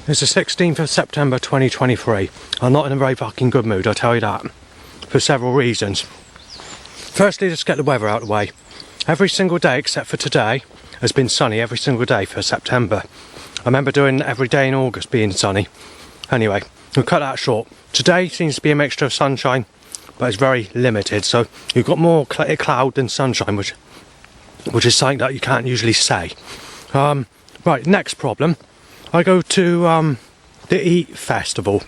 It's the 16th of September 2023. I'm not in a very fucking good mood, I'll tell you that. For several reasons. Firstly, let's get the weather out of the way. Every single day except for today has been sunny every single day for September. I remember doing every day in August being sunny. Anyway, we'll cut that short. Today seems to be a mixture of sunshine, but it's very limited. So you've got more cloud than sunshine, which is something that you can't usually say. Right, next problem. I go to the Eat Festival.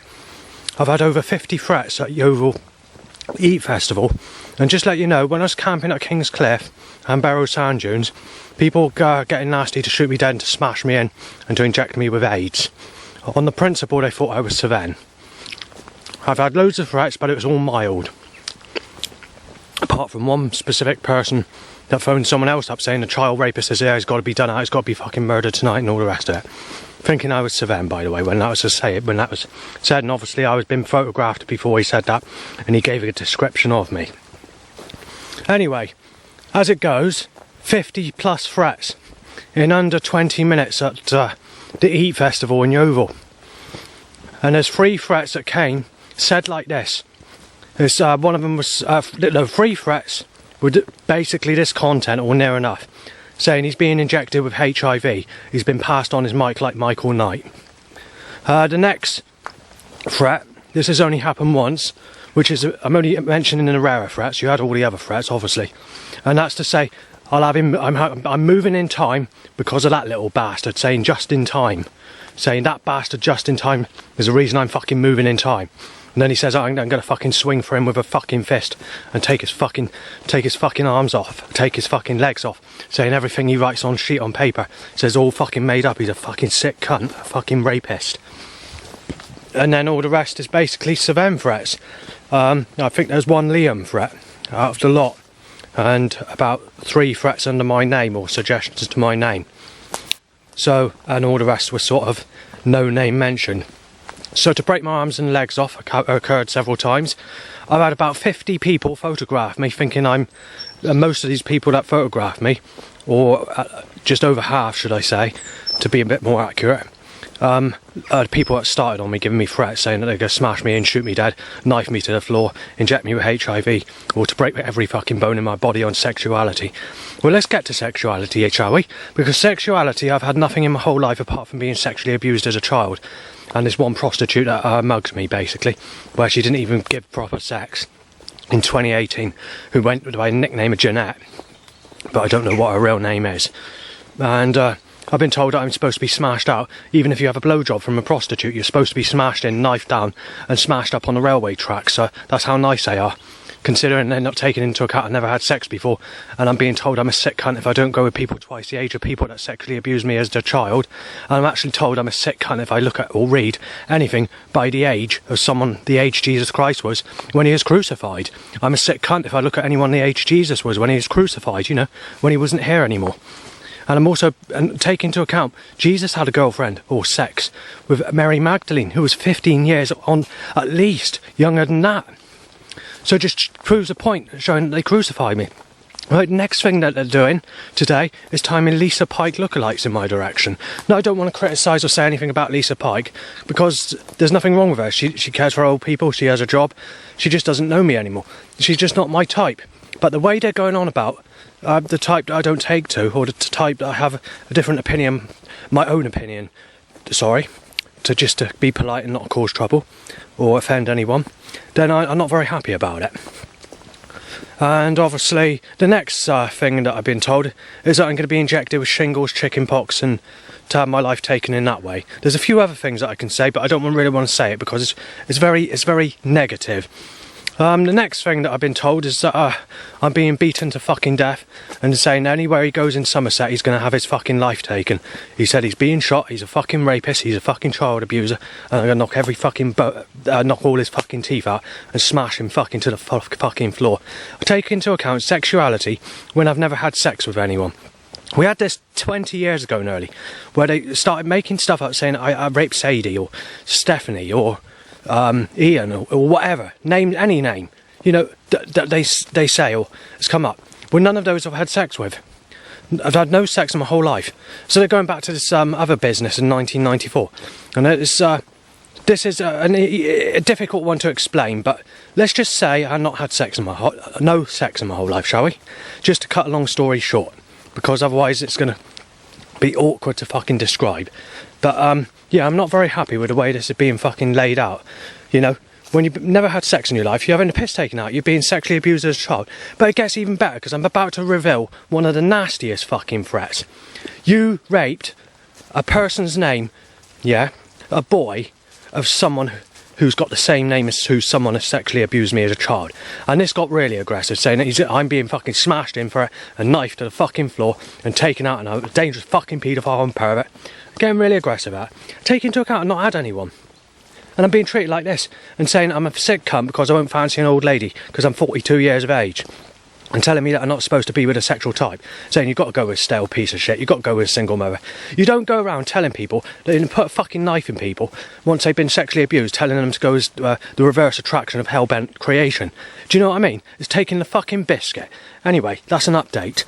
I've had over 50 threats at Yeovil Eat Festival, and just let you know, when I was camping at King's Cliff and Barrow Sand Dunes, people getting nasty to shoot me dead and to smash me in and to inject me with AIDS. On the principle they thought I was Cevennes. I've had loads of threats, but it was all mild. Apart from one specific person that phoned someone else up saying the child rapist is there, he's got to be done out, he's got to be fucking murdered tonight and all the rest of it. Thinking I was Cevennes, by the way, when that was said, and obviously I was been photographed before he said that, and he gave a description of me. Anyway, as it goes, 50 plus threats in under 20 minutes at the Eat Festival in Yeovil. And there's 3 threats that came, said like this. One of them was, 3 threats were basically this content, or near enough. Saying he's being injected with HIV. He's been passed on his mic like Michael Knight. The next threat, this has only happened once, which is, I'm only mentioning the rarer threats. You had all the other threats, obviously. And that's to say, I'll have him, I'm moving in time because of that little bastard, saying just in time. Saying that bastard just in time is the reason I'm fucking moving in time. And then he says, I'm going to fucking swing for him with a fucking fist and take his fucking arms off, take his fucking legs off, saying everything he writes on sheet on paper says all fucking made up. He's a fucking sick cunt, a fucking rapist. And then all the rest is basically Cevennes threats. I think there's 1 Liam threat out of the lot, and about 3 threats under my name or suggestions to my name. So, and all the rest was sort of no name mentioned. So to break my arms and legs off occurred several times. I've had about 50 people photograph me, thinking I'm most of these people that photographed me, or just over half should I say, to be a bit more accurate. People that started on me, giving me threats, saying that they're going to smash me and shoot me dead, knife me to the floor, inject me with HIV, or to break every fucking bone in my body on sexuality. Well, let's get to sexuality, shall we? Because sexuality, I've had nothing in my whole life apart from being sexually abused as a child. And this one prostitute that mugs me, basically, where she didn't even give proper sex, in 2018, who went by the nickname of Jeanette, but I don't know what her real name is. And I've been told that I'm supposed to be smashed out. Even if you have a blowjob from a prostitute, you're supposed to be smashed in, knifed down, and smashed up on the railway tracks. So that's how nice they are. Considering they're not taking into account I've never had sex before, and I'm being told I'm a sick cunt if I don't go with people twice the age of people that sexually abused me as a child. And I'm actually told I'm a sick cunt if I look at or read anything by the age of someone the age Jesus Christ was when he was crucified. I'm a sick cunt if I look at anyone the age Jesus was when he was crucified, you know, when he wasn't here anymore. And I'm also taking into account Jesus had a girlfriend, or sex, with Mary Magdalene, who was 15 years on, at least, younger than that. So it just proves a point, showing that they crucified me. Right, next thing that they're doing today is timing Lisa Pike lookalikes in my direction. Now, I don't want to criticise or say anything about Lisa Pike, because there's nothing wrong with her. She cares for old people, she has a job, she just doesn't know me anymore. She's just not my type. But the way they're going on about the type that I don't take to, or the type that I have a different opinion, my own opinion, to be polite and not cause trouble or offend anyone, then I'm not very happy about it. And obviously the next thing that I've been told is that I'm going to be injected with shingles, chickenpox, and to have my life taken in that way. There's a few other things that I can say, but I don't really want to say it because it's very negative. The next thing that I've been told is that I'm being beaten to fucking death, and saying anywhere he goes in Somerset he's going to have his fucking life taken. He said he's being shot, he's a fucking rapist, he's a fucking child abuser, and I'm going to knock every fucking knock all his fucking teeth out and smash him fucking to the fucking floor. I take into account sexuality when I've never had sex with anyone. We had this 20 years ago nearly, where they started making stuff up saying I raped Sadie or Stephanie or Ian or whatever, name any name, you know, they say or has come up. Well, none of those I've had sex with. I've had no sex in my whole life. So they're going back to this other business in 1994. And it's, this is a difficult one to explain, but let's just say I've not had sex in my no sex in my whole life, shall we? Just to cut a long story short, because otherwise it's going to be awkward to fucking describe. But yeah, I'm not very happy with the way this is being fucking laid out. You know, when you've never had sex in your life, you're having the piss taken out, you're being sexually abused as a child. But it gets even better, because I'm about to reveal one of the nastiest fucking threats. You raped a person's name, yeah, a boy, of someone who's got the same name as who someone has sexually abused me as a child. And this got really aggressive, saying that I'm being fucking smashed in for it, a knife to the fucking floor, and taken out, and a dangerous fucking paedophile and pervert. Getting really aggressive at it. Take into account I've not had anyone. And I'm being treated like this, and saying I'm a sick cunt because I won't fancy an old lady, because I'm 42 years of age. And telling me that I'm not supposed to be with a sexual type, saying you've got to go with a stale piece of shit, you've got to go with a single mother. You don't go around telling people that you put a fucking knife in people once they've been sexually abused, telling them to go as the reverse attraction of hellbent creation. Do you know what I mean? It's taking the fucking biscuit. Anyway, that's an update.